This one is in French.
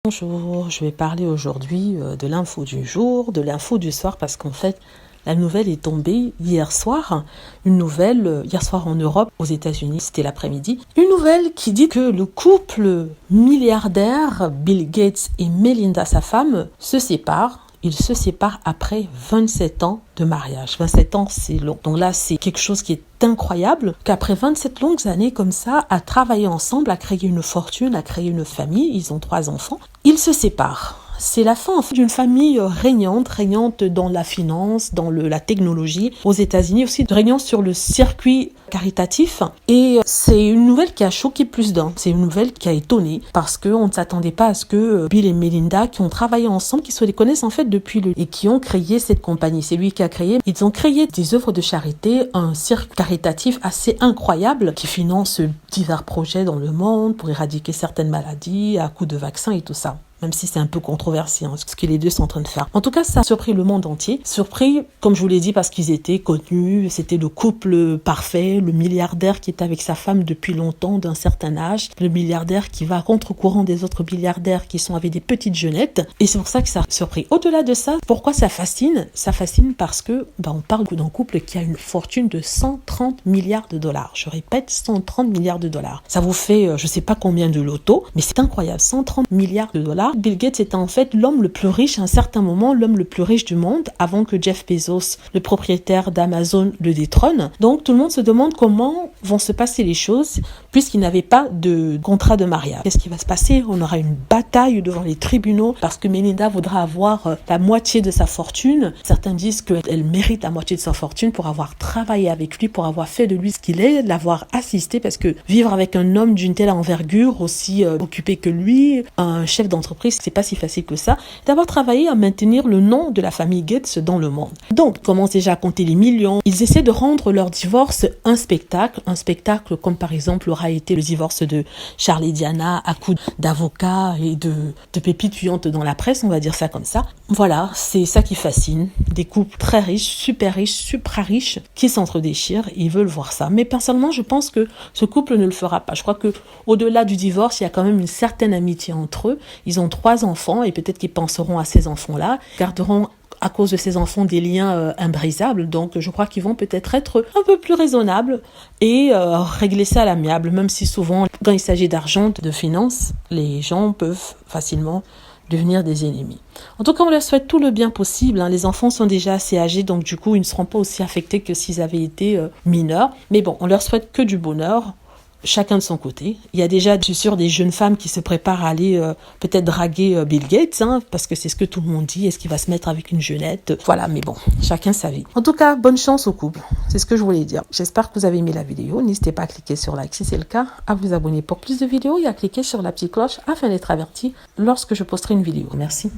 Bonjour, je vais parler aujourd'hui de l'info du jour, de l'info du soir, parce qu'en fait, la nouvelle est tombée hier soir. Une nouvelle, hier soir en Europe, aux États-Unis, c'était l'après-midi. Une nouvelle qui dit que le couple milliardaire Bill Gates et Melinda, sa femme, se séparent. Ils se séparent après 27 ans de mariage. 27 ans, c'est long. Donc là, c'est quelque chose qui est incroyable, qu'après 27 longues années comme ça, à travailler ensemble, à créer une fortune, à créer une famille, ils ont 3 enfants, ils se séparent. C'est la fin en fait, d'une famille régnante dans la finance, dans la technologie, aux États-Unis aussi, régnante sur le circuit caritatif. Et c'est une nouvelle qui a choqué plus d'un. C'est une nouvelle qui a étonné parce qu'on ne s'attendait pas à ce que Bill et Melinda, qui ont travaillé ensemble, qui se les connaissent en fait depuis et qui ont créé cette compagnie. C'est lui qui a créé. Ils ont créé des œuvres de charité, un cirque caritatif assez incroyable qui finance divers projets dans le monde pour éradiquer certaines maladies à coup de vaccins et tout ça. Même si c'est un peu controversé, ce que les deux sont en train de faire. En tout cas, ça a surpris le monde entier. Surpris, comme je vous l'ai dit, parce qu'ils étaient connus, c'était le couple parfait, le milliardaire qui est avec sa femme depuis longtemps, d'un certain âge, le milliardaire qui va à contre-courant des autres milliardaires qui sont avec des petites jeunettes. Et c'est pour ça que ça a surpris. Au-delà de ça, pourquoi ça fascine? Ça fascine parce que on parle d'un couple qui a une fortune de 130 milliards de dollars. Je répète, 130 milliards de dollars. Ça vous fait, je sais pas combien de loto, mais c'est incroyable, 130 milliards de dollars. Bill Gates était en fait l'homme le plus riche à un certain moment, l'homme le plus riche du monde, avant que Jeff Bezos, le propriétaire d'Amazon, le détrône. Donc tout le monde se demande comment vont se passer les choses, puisqu'il n'avait pas de contrat de mariage. Qu'est-ce qui va se passer? On aura une bataille devant les tribunaux, parce que Melinda voudra avoir la moitié de sa fortune. Certains disent qu'elle mérite la moitié de sa fortune pour avoir travaillé avec lui, pour avoir fait de lui ce qu'il est, l'avoir assisté, parce que vivre avec un homme d'une telle envergure, aussi occupé que lui, un chef d'entreprise, c'est pas si facile que ça, d'avoir travaillé à maintenir le nom de la famille Gates dans le monde. Donc, commencent déjà à compter les millions. Ils essaient de rendre leur divorce un spectacle comme par exemple aura été le divorce de Charlie et Diana à coups d'avocats et de pépites puantes dans la presse, on va dire ça comme ça. Voilà, c'est ça qui fascine. Des couples très riches, super riches, supra riches, qui s'entre-déchirent, ils veulent voir ça. Mais personnellement, je pense que ce couple ne le fera pas. Je crois que au-delà du divorce, il y a quand même une certaine amitié entre eux. Ils ont 3 enfants et peut-être qu'ils penseront à ces enfants-là, garderont à cause de ces enfants des liens imbrisables. Donc je crois qu'ils vont peut-être être un peu plus raisonnables et régler ça à l'amiable, même si souvent quand il s'agit d'argent, de finances, les gens peuvent facilement devenir des ennemis. En tout cas, on leur souhaite tout le bien possible. Les enfants sont déjà assez âgés, donc du coup, ils ne seront pas aussi affectés que s'ils avaient été mineurs. Mais bon, on leur souhaite que du bonheur. Chacun de son côté. Il y a déjà, je suis sûre, des jeunes femmes qui se préparent à aller peut-être draguer Bill Gates, parce que c'est ce que tout le monde dit. Est-ce qu'il va se mettre avec une jeunette? Voilà, mais bon, chacun sa vie. En tout cas, bonne chance au couple. C'est ce que je voulais dire. J'espère que vous avez aimé la vidéo. N'hésitez pas à cliquer sur like si c'est le cas, à vous abonner pour plus de vidéos et à cliquer sur la petite cloche afin d'être averti lorsque je posterai une vidéo. Merci.